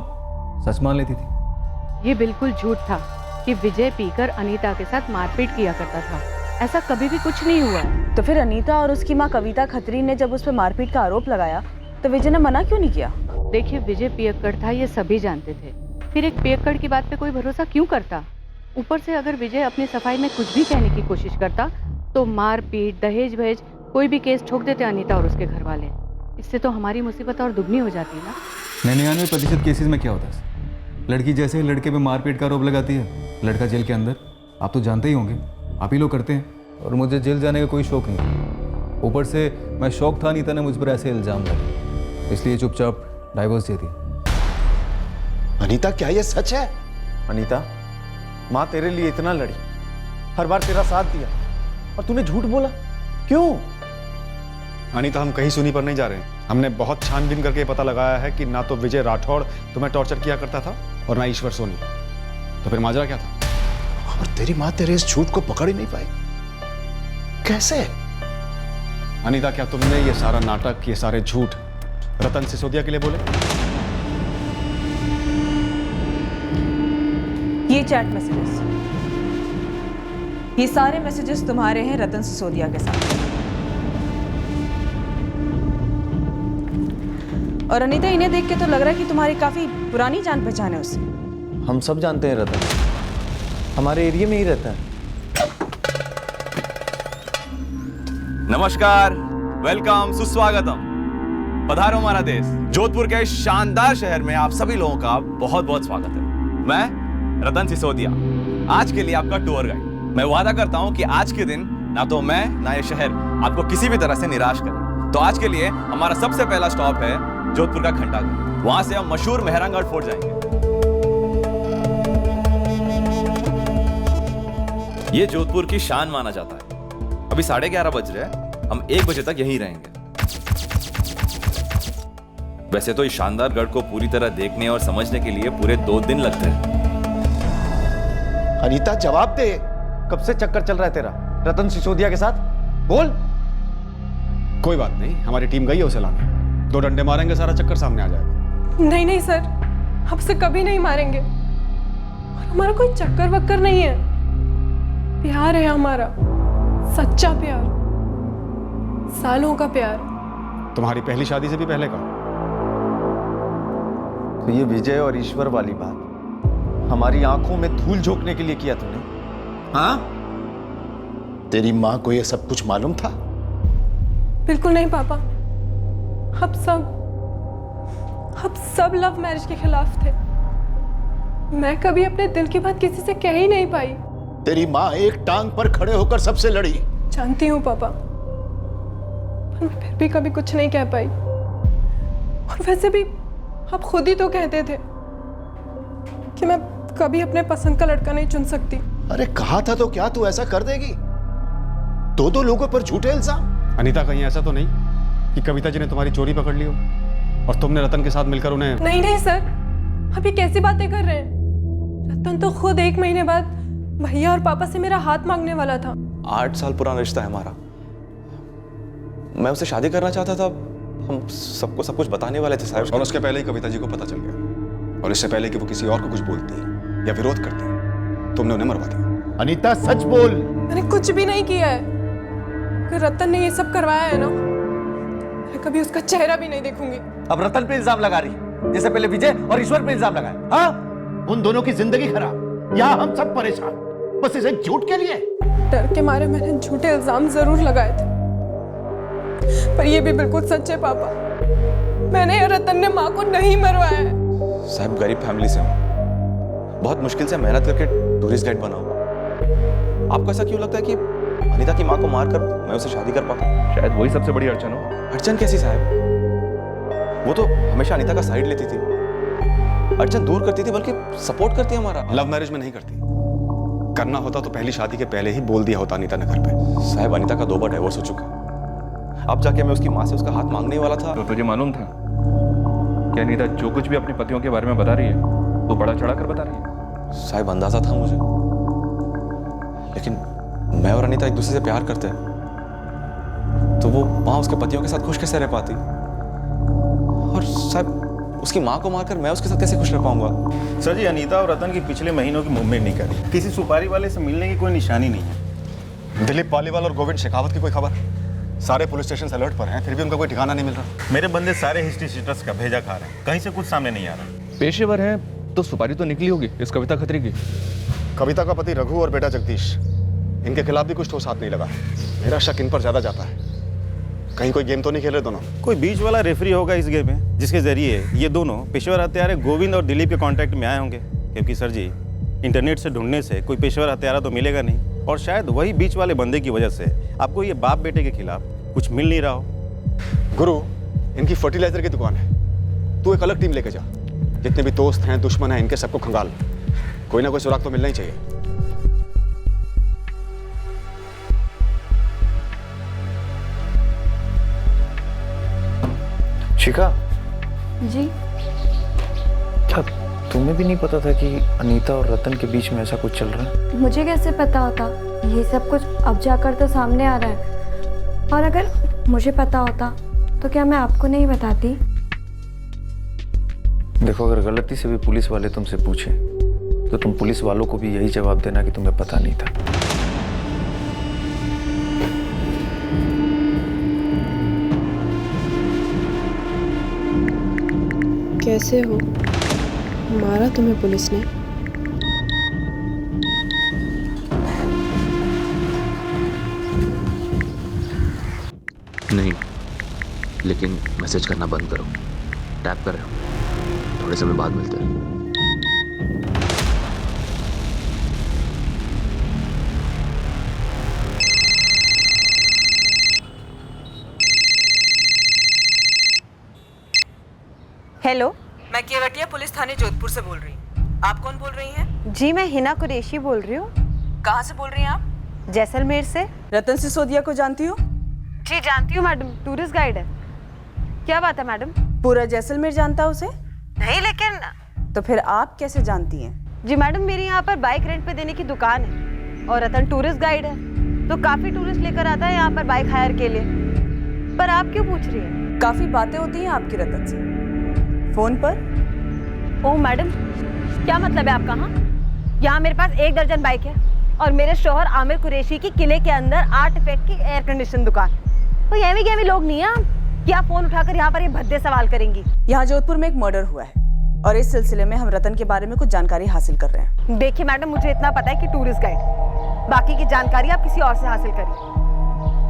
सच मान लेती थी। ये बिल्कुल झूठ था कि विजय पीकर अनीता के साथ मारपीट किया करता था। ऐसा कभी भी कुछ नहीं हुआ। तो फिर अनीता और उसकी माँ कविता खत्री ने जब उस पर मारपीट का आरोप लगाया तो विजय ने मना क्यों नहीं किया? देखिए, विजय पियक्कड़ था ये सभी जानते थे, फिर एक पियक्कड़ की बात पे कोई भरोसा क्यों करता? ऊपर से अगर विजय अपनी सफाई में कुछ भी कहने की कोशिश करता तो मारपीट, दहेज वहेज कोई भी केस ठोक देते अनीता और उसके घर वाले। इससे तो हमारी मुसीबत और दुगनी हो जाती ना। 99% केसेस में क्या होता है, लड़की जैसे ही लड़के पे मारपीट का आरोप लगाती है, लड़का जेल के अंदर। आप तो जानते ही होंगे, आप ही लोग करते हैं। और मुझे जेल जाने का कोई शौक नहीं। ऊपर से मैं शौक था अनीता ने मुझ पर ऐसे इल्जाम लगाए, इसलिए चुपचाप डाइवोर्स दे दिया। अनीता, क्या ये सच है? अनीता, माँ तेरे लिए इतना लड़ी, हर बार तेरा साथ दिया, और तूने झूठ बोला क्यों? अनीता, हम कहीं सुनी पर नहीं जा रहे हैं। हमने बहुत छानबीन करके पता लगाया है कि ना तो विजय राठौड़ तुम्हें टॉर्चर किया करता था और ना ईश्वर सोनी। तो फिर माजरा क्या था? और तेरी माँ तेरे इस झूठ को पकड़ ही नहीं पाई। कैसे? अनीता, क्या तुमने ये सारा नाटक, ये सारे झूठ रतन सिसोदिया के लिए बोले? ये चैट मैसेजेस, ये सारे मैसेजेस तुम्हारे हैं रतन सिसोदिया के साथ। और अनीता, इन्हें देख के तो लग रहा है कि तुम्हारी काफी पुरानी जान पहचान है उससे। हम सब जानते हैं रतन, हमारे एरिया में ही रहता है। नमस्कार, वेलकम, सुस्वागतम। पधारो हमारा देश। जोधपुर के शानदार शहर में आप सभी लोगों का बहुत बहुत स्वागत है। मैं रतन सिसोदिया, आज के लिए आपका टूर गाइड। मैं वादा करता हूं कि आज के दिन ना तो मैं ना ये शहर आपको किसी भी तरह से निराश करे। तो आज के लिए हमारा सबसे पहला स्टॉप है जोधपुर का घंटाघर। वहां से हम मशहूर मेहरानगढ़ फोर्ट जाएंगे। ये जोधपुर की शान माना जाता है। अभी 11:30 बज रहे हैं, हम 1 बजे तक यहीं रहेंगे। वैसे तो इस शानदार गढ़ को पूरी तरह देखने और समझने के लिए पूरे 2 दिन लगते हैं। अनीता, जवाब दे। कब से चक्कर चल रहा है तेरा रतन सिसोदिया के साथ? बोल। कोई बात नहीं, हमारी टीम गई है उसे लाने। 2 डंडे मारेंगे, सारा चक्कर सामने आ जाएगा। नहीं नहीं सर, आपसे कभी नहीं मारेंगे। और हमारा कोई चक्कर वक्कर नहीं है, प्यार है हमारा, सच्चा प्यार, सालों का प्यार। तुम्हारी पहली शादी से भी पहले का। तो ये विजय और ईश्वर वाली बात हमारी आंखों में धूल झोंकने के लिए किया तूने? हाँ? तेरी माँ को ये सब कुछ मालूम था? बिल्कुल नहीं पापा, हम सब लव मैरिज के खिलाफ थे। मैं कभी अपने दिल की बात किसी से कह ही नहीं पाई। तेरी माँ एक टांग पर खड़े होकर सबसे लड़ी। जानती हूँ पापा, पर मैं फिर भी कभी कुछ नहीं कह पाई। और वैसे भी आप खुद ही तो कहते थे कि मैं कभी अपने पसंद का लड़का नहीं चुन सकती। अरे कहा था तो क्या तू ऐसा कर देगी? 2 लोगों पर झूठे इल्जाम। अनीता, कहीं ऐसा तो नहीं कि कविता जी ने तुम्हारी चोरी पकड़ ली हो और तुमने रतन के साथ मिलकर उन्हें? नहीं नहीं सर, आप ये कैसी बातें कर रहे हैं? रतन तो खुद 1 महीने बाद भैया और पापा से मेरा हाथ मांगने वाला था। 8 साल पुराना रिश्ता है हमारा। मैं उससे शादी करना चाहता था। हम सबको सब कुछ बताने वाले थे साहब। और उसके पहले ही कविता जी को पता चल गया, और इससे पहले कि वो किसी और को कुछ बोलती या विरोध करती, तुमने उन्हें मरवा दिया। अनीता सच बोल। मैंने कुछ भी नहीं किया है। अगर रतन ने ये सब करवाया है ना, मैं कभी उसका चेहरा भी नहीं देखूंगी। अब रतन पे इल्जाम लगा रही, जैसे पहले विजय और ईश्वर पे इल्जाम लगाया। हाँ, उन दोनों की जिंदगी खराब, यहाँ हम सब परेशान, बस इस एक झूठ के लिए। डर के मारे मैंने झूठे इल्जाम जरूर लगाए थे, पर ये भी बिल्कुल सच है पापा। मैंने या रतन ने माँ को नहीं मरवाया है। साहब गरीब फैमिली से हूँ, बहुत मुश्किल से मेहनत करके टूरिस्ट गाइड बना हूँ। आपको ऐसा क्यों लगता है कि अनीता की माँ को मारकर मैं उसे शादी कर पाता? शायद वही सबसे बड़ी अड़चन हो। अड़चन कैसी साहब? वो तो हमेशा अनीता का साइड लेती थी, अड़चन दूर करती थी, बल्कि सपोर्ट करती है हमारा। लव मैरिज में नहीं करती। करना होता तो पहली शादी के पहले ही बोल दिया होता अनीता ने घर पे। साहब अनीता का 2 बार डिवोर्स हो चुका है। अब जाके मैं उसकी माँ से उसका हाथ मांगने वाला था। तो तुझे मालूम था कि अनीता जो कुछ भी अपने पतियों के बारे में बता रही है वो बड़ा चढ़ा कर बता रही है? साहब अंदाजा था मुझे, लेकिन मैं और अनीता एक दूसरे से प्यार करते हैं, तो वो वहां उसके पतियों के साथ खुश कैसे रह पाती? और साहब उसकी माँ को मारकर मैं उसके साथ कैसे खुश रह पाऊंगा? सर जी, अनीता और रतन की पिछले महीनों की मूवमेंट नहीं करी। किसी सुपारी वाले से मिलने की कोई निशानी नहीं है। दिलीप पालीवाल और गोविंद शेखावत की कोई खबर? सारे पुलिस स्टेशन अलर्ट पर हैं, फिर भी उनका कोई ठिकाना नहीं मिल रहा। मेरे बंदे सारे हिस्ट्री शीटर्स का भेजा खा रहे हैं, कहीं से कुछ सामने नहीं आ रहा। पेशेवर हैं तो सुपारी तो निकली होगी इस कविता खत्री की। कविता का पति रघु और बेटा जगदीश, इनके खिलाफ भी कुछ ठोस हाथ नहीं लगा। मेरा शक इन पर ज्यादा जाता है। कहीं कोई गेम तो नहीं खेल रहे दोनों? कोई बीच वाला रेफरी होगा इस गेम में, जिसके जरिए ये दोनों पेशेवर हत्यारे गोविंद और दिलीप के कांटेक्ट में आए होंगे। क्योंकि सर जी, इंटरनेट से ढूंढने से कोई पेशेवर हत्यारा तो मिलेगा नहीं, और शायद वही बीच वाले बंदे की वजह से आपको ये बाप बेटे के खिलाफ कुछ मिल नहीं रहा हो। गुरु, इनकी फर्टिलाइजर की दुकान है, तू एक अलग टीम लेके जा। जितने भी दोस्त हैं, दुश्मन हैं, इनके सबको खंगाल। कोई ना कोई सुराग तो मिलना ही चाहिए। शिखा जी? क्या तुम्हें भी नहीं पता था कि अनीता और रतन के बीच में ऐसा कुछ चल रहा है? मुझे कैसे पता होता? ये सब कुछ अब जाकर तो सामने आ रहा है, और अगर मुझे पता होता तो क्या मैं आपको नहीं बताती? देखो, अगर गलती से भी पुलिस वाले तुमसे पूछें तो तुम पुलिस वालों को भी यही जवाब देना कि तुम्हें पता नहीं था। कैसे हो? मारा तुम्हें पुलिस ने? नहीं, लेकिन मैसेज करना बंद करो। टैप कर रहे हो, थोड़े समय बाद मिलते हैं। हेलो, मैं केवटिया पुलिस थाने जोधपुर से बोल रही हूँ। आप कौन बोल रही हैं? जी मैं हिना कुरैशी बोल रही हूँ। कहाँ से बोल रही हैं आप? जैसलमेर से। रतन सिसोदिया को जानती हो? जी जानती हूँ मैडम, टूरिस्ट गाइड है। क्या बात है मैडम? पूरा जैसलमेर जानता है उसे? नहीं, लेकिन तो फिर आप कैसे जानती हैं? जी मैडम, मेरी यहाँ पर बाइक रेंट पे देने की दुकान है, और रतन टूरिस्ट गाइड है, तो काफी टूरिस्ट लेकर आता है यहाँ पर बाइक हायर के लिए। पर आप क्यों पूछ रही हैं? काफी बातें होती हैं आपकी रतन से फोन पर। ओह मैडम, क्या मतलब है आपका? हाँ, यहाँ मेरे पास 1 दर्जन बाइक है, और मेरे शौहर आमिर कुरैशी की किले के अंदर आर्टिफैक्ट की एयर कंडीशन दुकान। तो एवी लोग नहीं है कि आप फोन उठाकर यहाँ पर ये भद्दे सवाल करेंगी। यहाँ जोधपुर में एक मर्डर हुआ है, और इस सिलसिले में हम रतन के बारे में कुछ जानकारी हासिल कर रहे हैं। देखिए मैडम, मुझे इतना पता है कि टूरिस्ट गाइड, बाकी की जानकारी आप किसी और से हासिल करिए।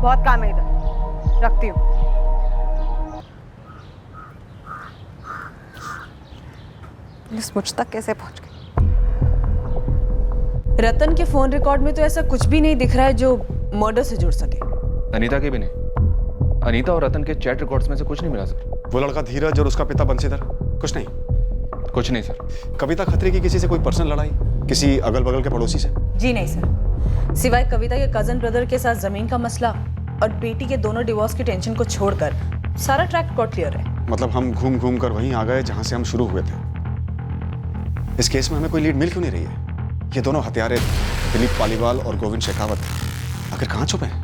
बहुत काम है इधर, रखती हूँ। पुलिस मुझ तक कैसे पहुंच गई? रतन के फोन रिकॉर्ड में तो ऐसा कुछ भी नहीं दिख रहा है जो मर्डर से जुड़ सके। अनीता के भी नहीं। अनीता और रतन के चैट रिकॉर्ड्स में से कुछ नहीं मिला सर। वो लड़का धीरज और उसका पिता बंसीधर, कुछ नहीं? कुछ नहीं सर। कविता खत्री की किसी से कोई पर्सनल लड़ाई, किसी अगल बगल के पड़ोसी से? जी नहीं सर, सिवाय कविता के कजन ब्रदर के साथ जमीन का मसला और बेटी के दोनों डिवोर्स की टेंशन को छोड़कर सारा ट्रैक रिकॉर्ड क्लियर है। मतलब हम घूम घूम कर वहीं आ गए जहां से हम शुरू हुए थे। इस केस में हमें कोई लीड मिल क्यों नहीं रही है? ये दोनों हत्यारे दिलीप पालीवाल और गोविंद शेखावत आखिर कहाँ छुपे हैं?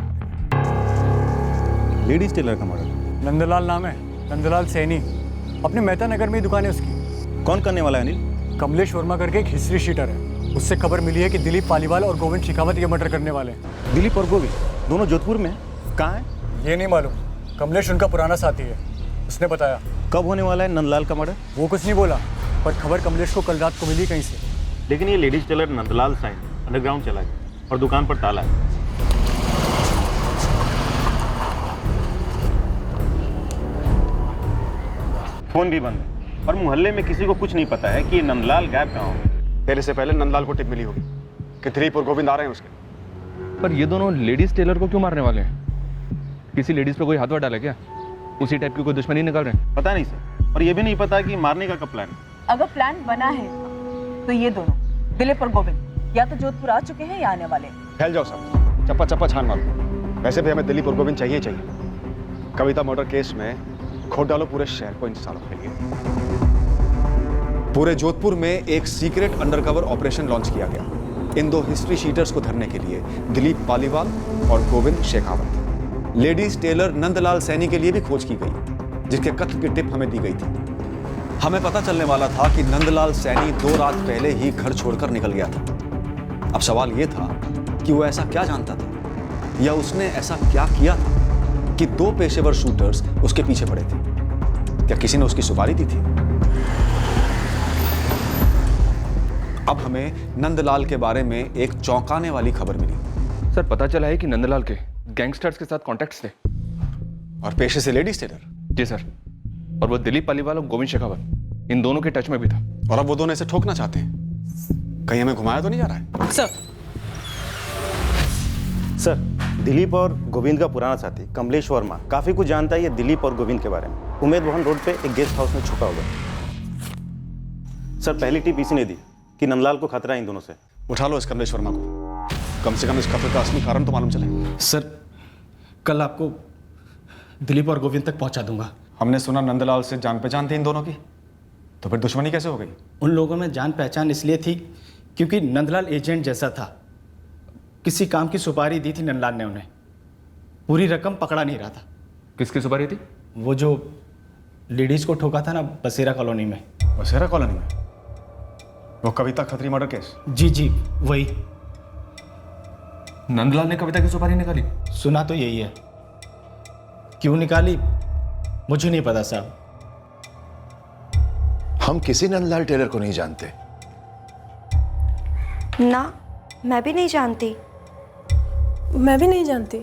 लेडीज टेलर का मर्डर। नंदलाल नाम है, नंदलाल सैनी। अपने मेहता नगर में ही दुकान है उसकी। कौन करने वाला है अनिल? कमलेश वर्मा करके एक हिस्ट्री शीटर है। उससे खबर मिली है कि दिलीप पालीवाल और गोविंद शेखावत ये मर्डर करने वाले हैं। दिलीप और गोविंद दोनों जोधपुर में? कहाँ है ये नहीं मालूम। कमलेश उनका पुराना साथी है, उसने बताया। कब होने वाला है नंदलाल का मर्डर? वो कुछ नहीं बोला, पर खबर कमलेश को कल रात को मिली कहीं से। लेकिन ये ladies tailor Nandlal sign underground चला गया और दुकान पर ताला है। फोन भी बंद है और मोहल्ले में किसी को कुछ नहीं पता है कि ये नंदलाल गायब कहाँ हो। फिर इससे पहले नंदलाल को टिप मिली होगी कि दिलीप और गोविंद आ रहे हैं उसके। पर ये दोनों लेडीज टेलर को क्यों मारने वाले हैं? किसी लेडीज पे कोई हाथ डाला क्या? उसी टाइप की कोई दुश्मनी निकाल रहे हैं? पता नहीं सर, और ये भी नहीं पता कि मारने का कब प्लान है। अगर प्लान बना है तो ये दोनों दिलीप और गोविंद या तो जोधपुर आ चुके हैं या आने वाले हैं। फैल जाओ सब, चप्पा चप्पा छान मारो। वैसे भी हमें दिलीप और गोविंद चाहिए चाहिए। कविता मर्डर केस में खोद डालो पूरे शहर को इन सालों के लिए। पूरे जोधपुर में एक सीक्रेट अंडरकवर ऑपरेशन लॉन्च किया गया इन दो हिस्ट्री शीटर्स को धरने के लिए, दिलीप पालीवाल और गोविंद शेखावत। लेडीज टेलर नंदलाल सैनी के लिए भी खोज की गई, जिसके कत्ल की टिप हमें दी गई थी। हमें पता चलने वाला था कि नंदलाल सैनी 2 रात पहले ही घर छोड़कर निकल गया था। अब सवाल यह था कि वो ऐसा क्या जानता था या उसने ऐसा क्या किया था कि 2 पेशेवर शूटर्स उसके पीछे पड़े थे। क्या किसी ने उसकी सुपारी दी थी? अब हमें नंदलाल के बारे में एक चौंकाने वाली खबर मिली। सर, पता चला है कि नंदलाल के गैंगस्टर्स के साथ कॉन्टैक्ट्स थे और पेशे से लेडीज टेलर। जी सर, और वो दिलीप पालीवाल और गोविंद शेखावत इन दोनों के टच में भी था। और अब वो दोनों इसे ठोकना चाहते हैं। कहीं हमें घुमाया तो नहीं जा रहा है? सर, दिलीप और गोविंद का पुराना साथी कमलेश वर्मा काफी कुछ जानता है ये दिलीप और गोविंद के बारे में। उमेद भवन रोड पे एक गेस्ट हाउस में छुपा हुआ। सर, पहली टिप इसी ने दी कि नंदलाल को खतरा है इन दोनों से। उठा लो इस कमलेश वर्मा को, कम से कम इस कत्ल का असली कारण तो मालूम चले। सर, कल आपको दिलीप और गोविंद तक पहुंचा दूंगा। हमने सुना नंदलाल से जान पहचान थी इन दोनों की, तो फिर दुश्मनी कैसे हो गई? उन लोगों में जान पहचान इसलिए थी क्योंकि नंदलाल एजेंट जैसा था। किसी काम की सुपारी दी थी नंदलाल ने उन्हें, पूरी रकम पकड़ा नहीं रहा था। किसकी सुपारी थी? वो जो लेडीज को ठोका था ना बसेरा कॉलोनी में। बसेरा कॉलोनी में? वो कविता खत्री मर्डर केस? जी जी वही। नंदलाल ने कविता की सुपारी निकाली? सुना तो यही है, क्यों निकाली मुझे नहीं पता साहब। हम किसी नंदलाल टेलर को नहीं जानते। ना, मैं भी नहीं जानती। मैं भी नहीं जानती।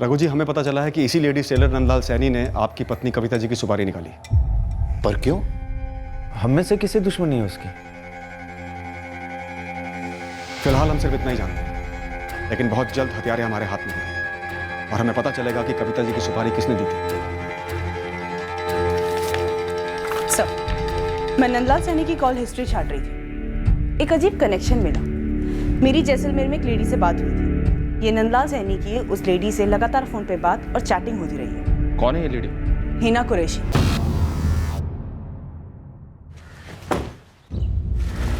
रघु जी, हमें पता चला है कि इसी लेडीज टेलर नंदलाल सैनी ने आपकी पत्नी कविता जी की सुपारी निकाली। पर क्यों? हम में से किसी दुश्मनी है उसकी? फिलहाल हम सिर्फ इतना ही जानते हैं, लेकिन बहुत जल्द हथियारे हमारे हाथ में होंगे और हमें पता चलेगा कि कविता जी की सुपारी किसने दी थी। सर, मैं नंदलाल सैनी की कॉल हिस्ट्री छाट रही थी। एक अजीब कनेक्शन मिला। मेरी जैसलमेर में एक लेडी से बात हुई थी। ये नंदलाल सैनी की उस लेडी से लगातार फोन पे बात और चैटिंग होती रही है। कौन है ये लेडी? हिना कुरैशी।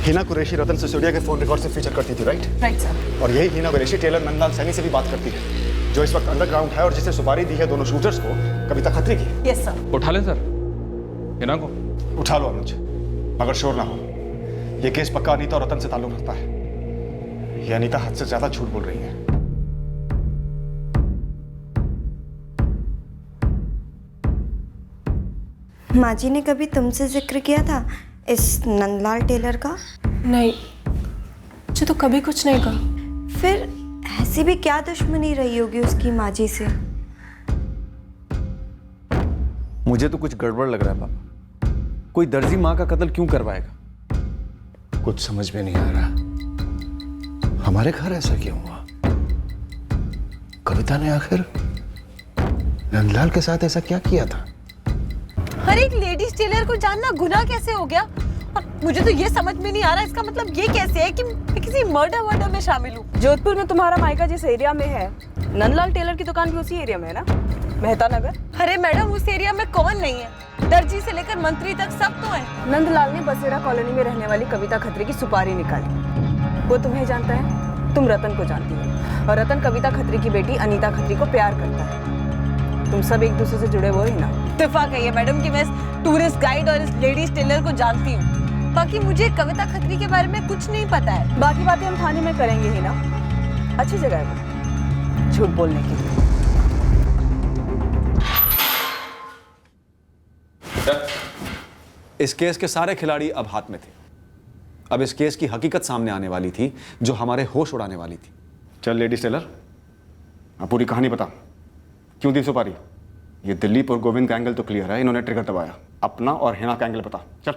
हिना कुरैशी रतन सिसोदिया के फोन रिकॉर्ड से फीचर करती थी, राइट? Right sir. और यही हिना कुरैशी टेलर नंदलाल सैनी से भी बात करती है, जो इस वक्त अंडरग्राउंड है और जिसे सुपारी दी है दोनों शूटर्स को, कविता खत्री की। Yes sir. उठा लें सर हिना को। उठा लो अनुज, मगर शोर ना हो। ये केस पक्का अनीता और रतन से ताल्लुक रखता है। ये अनीता हद से ज्यादा झूठ बोल रही है। माँ जी ने कभी तुमसे जिक्र किया था इस नंदलाल टेलर का? नहीं, मुझे तो कभी कुछ नहीं कहा। फिर ऐसी भी क्या दुश्मनी रही होगी उसकी माँ जी से? मुझे तो कुछ गड़बड़ लग रहा है पापा। कोई दर्जी माँ का कत्ल क्यों करवाएगा? कुछ समझ में नहीं आ रहा। हमारे घर ऐसा क्यों हुआ? कविता ने आखिर नंदलाल के साथ ऐसा क्या किया था? हर एक लेडीज टेलर को जानना गुनाह कैसे हो गया? और मुझे तो ये समझ में नहीं आ रहा, इसका मतलब ये कैसे है कि मैं किसी मर्डर में शामिल हूँ? जोधपुर में तुम्हारा मायका जिस एरिया में है, नंदलाल टेलर की दुकान भी उसी एरिया में है ना? मेहता नगर। अरे मैडम, उस एरिया में कौन नहीं है? दर्जी से लेकर मंत्री तक सब तो है। नंदलाल ने बसेरा कॉलोनी में रहने वाली कविता खत्री की सुपारी निकाली। वो तुम्हें जानता है, तुम रतन को जानती हो, और रतन कविता खत्री की बेटी अनीता खत्री को प्यार करता है। तुम सब एक दूसरे से जुड़े हुए हो ना। इत्तेफाक है ये मैडम कि मैं इस टूरिस्ट गाइड और इस लेडीज टेलर को जानती हूँ। बाकी मुझे कविता खत्री के बारे में कुछ नहीं पता है। बाकी बातें हम थाने में करेंगे ही ना। अच्छी जगह है वो झूठ बोलने के लिए। इस केस के सारे खिलाड़ी अब हाथ में थे। अब इस केस की हकीकत सामने आने वाली थी जो हमारे होश उड़ाने वाली थी। चल लेडीज टेलर, अब पूरी कहानी बता, क्यों दी सुपारी? ये दिलीप और गोविंद का एंगल तो क्लियर है, इन्होंने ट्रिगर दबाया। अपना और हिना का एंगल बता। चल।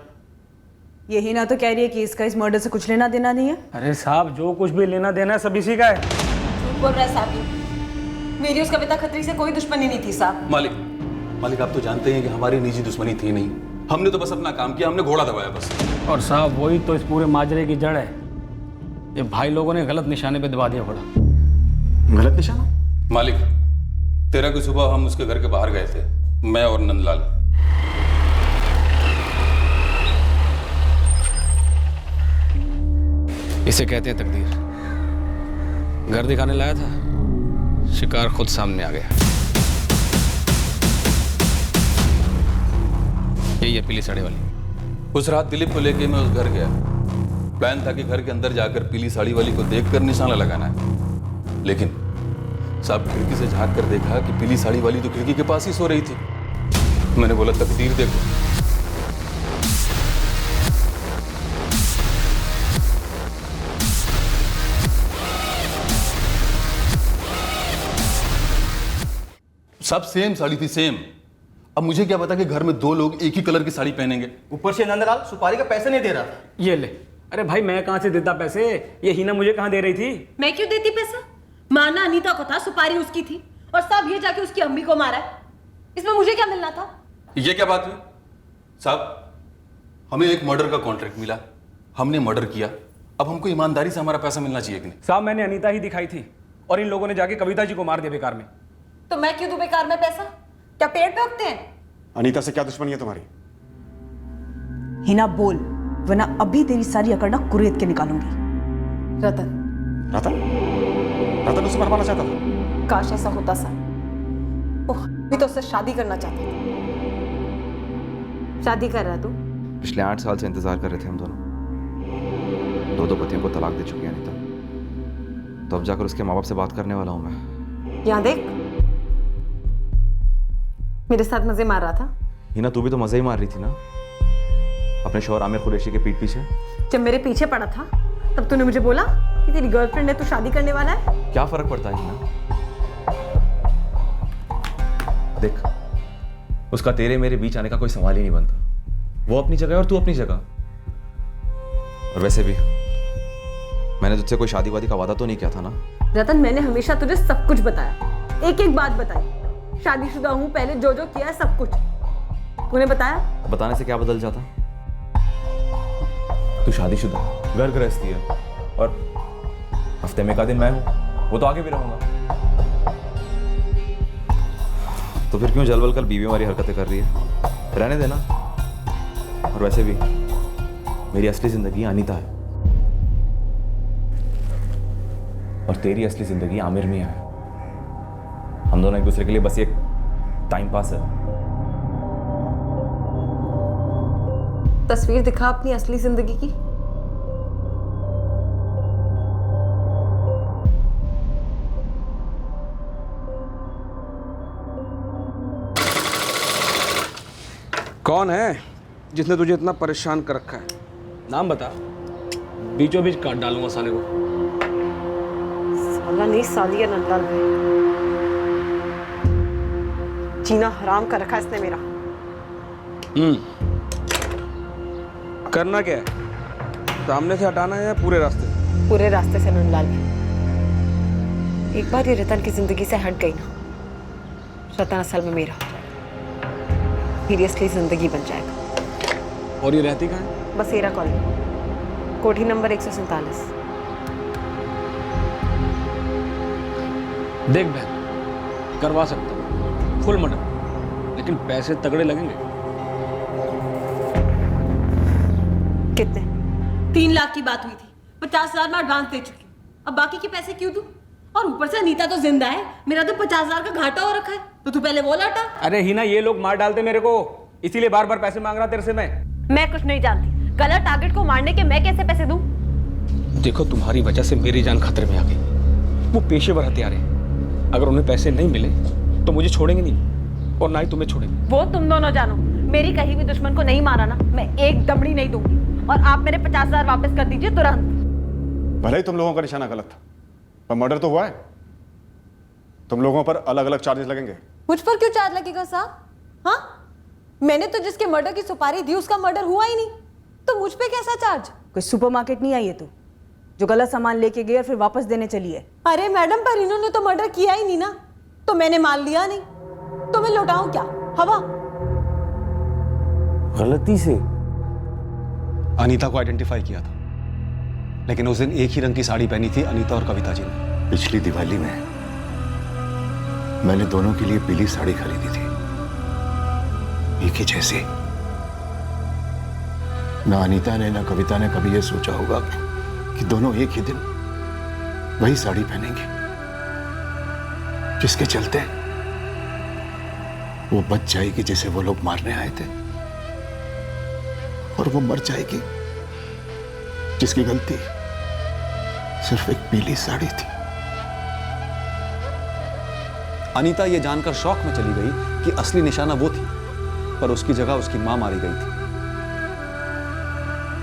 ये हिना तो कह रही है कि इसका इस मर्डर से कुछ लेना देना नहीं है। अरे साहब, जो कुछ भी लेना देना है सब इसी का है। झूठ बोल रहा है साहब। मेरी उस कविता खत्री से कोई दुश्मनी नहीं थी साहब। मालिक आप तो जानते हैं कि हमारी निजी दुश्मनी थी नहीं। हमने तो बस अपना काम किया, हमने घोड़ा दबाया बस। और साहब वही तो इस पूरे माजरे की जड़ है। ये भाई लोगों ने गलत निशाने पे दबा दिया घोड़ा। गलत निशाना? मालिक, 13 की सुबह हम उसके घर के बाहर गए थे, मैं और नंदलाल। इसे कहते हैं तकदीर। घर दिखाने लाया था, शिकार खुद सामने आ गया। यही है पीली साड़ी वाली। उस रात दिलीप को लेके मैं उस घर गया। प्लान था कि घर के अंदर जाकर पीली साड़ी वाली को देखकर निशाना लगाना है, लेकिन साहब खिड़की से झांक कर देखा कि पीली साड़ी वाली तो खिड़की के पास ही सो रही थी। मैंने बोला तकदीर देखो। सब सेम साड़ी थी, सेम। अब मुझे क्या पता कि घर में 2 लोग एक ही कलर की साड़ी पहनेंगे। ऊपर से नंदलाल सुपारी का पैसे नहीं दे रहा था। ये ले। अरे भाई मैं कहाँ से देता पैसे? ये हिना मुझे कहाँ दे रही थी? मैं क्यों देती पैसा? माना अनीता को था, सुपारी उसकी थी, और साहब ये जाके उसकी अम्मी को मारा है। इसमें मुझे क्या मिलना था? ये क्या बात हुई साहब? हमें एक मर्डर का कॉन्ट्रैक्ट मिला, हमने मर्डर किया, अब हमको ईमानदारी से हमारा पैसा मिलना चाहिए कि नहीं? साहब मैंने अनीता ही दिखाई थी और इन लोगों ने जाके कविता जी को मार दिया बेकार में। तो मैं क्यों दूं बेकार में पैसा? क्या पेड़ पे उगते हैं? अनीता से क्या दुश्मनी है तुम्हारी? हिना बोल, वरना अभी तेरी सारी अकड़ ना कुरेद के निकालूंगी। रतन। रतन? रतन उसे मरवाना चाहता था? काश ऐसा होता सा। ओह, भी तो उससे शादी करना चाहता था। शादी कर रहा तू? पिछले 8 साल से इंतजार कर रहे थे हम दोनों। 2 पतियों को तलाक दे चुकी है अनीता, तो अब जाकर उसके माँ बाप से बात करने वाला हूँ मैं। यहाँ देख, मेरे साथ मजे मार रहा था। हिना तू भी तो मजे ही मार रही थी ना अपने शौहर आमिर कुरैशी के पीठ पीछे। जब मेरे पीछे पड़ा था तब तूने मुझे बोला कि तेरी गर्लफ्रेंड है, तू शादी करने वाला है। क्या फर्क पड़ता है हिना? देख, उसका तेरे मेरे बीच आने का कोई सवाल ही नहीं बनता। वो अपनी जगह और तू अपनी जगह। और वैसे भी मैंने तुझसे कोई शादी वादी का वादा तो नहीं किया था ना? रतन, मैंने हमेशा तुझे सब कुछ बताया, एक एक बात बताई। शादीशुदा हूँ, पहले जो जो किया है सब कुछ तूने बताया। बताने से क्या बदल जाता? तू शादीशुदा, घर गृहस्थी है, और हफ्ते में का दिन मैं हूं, वो तो आगे भी रहूंगा। तो फिर क्यों जलवल कर बीवी वाली हरकतें कर रही है? रहने देना। और वैसे भी मेरी असली जिंदगी अनीता है और तेरी असली जिंदगी आमिर मियां है। हम दोनों एक दूसरे के लिए बस एक टाइम पास है। तस्वीर दिखा अपनी असली जिंदगी की। कौन है जिसने तुझे इतना परेशान कर रखा है? नाम बता, बीचों बीच काट डालूंगा साले को। साला नहीं, साली है नंदलाल भाई। जीना हराम कर रखा इसने मेरा। करना क्या है? सामने से हटाना है या पूरे रास्ते से? पूरे रास्ते से नंदलाल भाई। एक बार ये रतन की जिंदगी से हट गई ना, रतन असल में मेरा मेरी असली जिंदगी बन जाएगा। और ये रहती कहाँ है? बसेरा कॉलोनी, कोठी नंबर 147। देख बहन, करवा सकता हूँ फुल मर्डर, लेकिन पैसे तगड़े लगेंगे। 3 लाख की बात हुई थी, 50,000 मैं एडवांस दे चुकी हूँ, अब बाकी के पैसे क्यों दूं? और ऊपर से अनीता तो जिंदा है, मेरा तो 50,000 का घाटा हो रखा है, तो तू पहले वो लौटा। अरे हिना, ये लोग मार डालते मेरे को, इसीलिए बार बार पैसे मांग रहा तेरे से मैं कुछ नहीं जानती, गलत टारगेट को मारने के मैं कैसे पैसे दूं? देखो तुम्हारी वजह से मेरी जान खतरे में आ गई। वो पेशेवर हत्यारे हैं, अगर उन्हें पैसे नहीं मिले तो मुझे छोड़ेंगे नहीं और ना ही तुम्हें छोड़ेंगे। वो तुम दोनों जानो, मेरी कहीं भी दुश्मन को नहीं मारा ना, मैं एक दमड़ी नहीं दूंगी, और आप मेरे 50,000 वापस कर दीजिए तुरंत। भले ही तुम लोगों का निशाना गलत था, पर मर्डर तो हुआ है। तुम लोगों पर अलग अलग चार्जेस लगेंगे। मुझ पर क्यों चार्ज लगेगा साहब? हाँ, मैंने तो जिसके मर्डर की सुपारी दी उसका मर्डर हुआ ही नहीं, तो मुझ पे कैसा चार्ज? कोई सुपरमार्केट नहीं आई है तू जो गलत सामान लेके गई और फिर वापस देने चली है। अरे मैडम, पर इन्होंने तो मर्डर किया ही नहीं ना, तो मैंने माल लिया नहीं, तो मैं लौटाऊं क्या? हवा गलती से अनीता को आइडेंटिफाई किया था, लेकिन उस दिन एक ही रंग की साड़ी पहनी थी अनीता और कविता जी ने। पिछली दिवाली में मैंने दोनों के लिए पीली साड़ी खरीदी थी, एक ही जैसी। ना अनीता ने ना कविता ने कभी यह सोचा होगा कि दोनों एक ही दिन वही साड़ी पहनेंगे, जिसके चलते वो बच जाएगी जिसे वो लोग मारने आए थे, और वो मर जाएगी जिसकी गलती सिर्फ एक पीली साड़ी थी। अनीता ये जानकर शौक में चली गई कि असली निशाना वो थी, पर उसकी जगह उसकी मां मारी गई थी।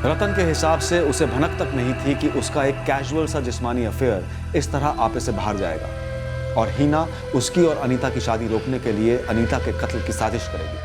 रतन के हिसाब से उसे भनक तक नहीं थी कि उसका एक कैजुअल सा जिस्मानी अफेयर इस तरह आपे से बाहर जाएगा, और हीना उसकी और अनीता की शादी रोकने के लिए अनीता के कत्ल की साजिश करेगी।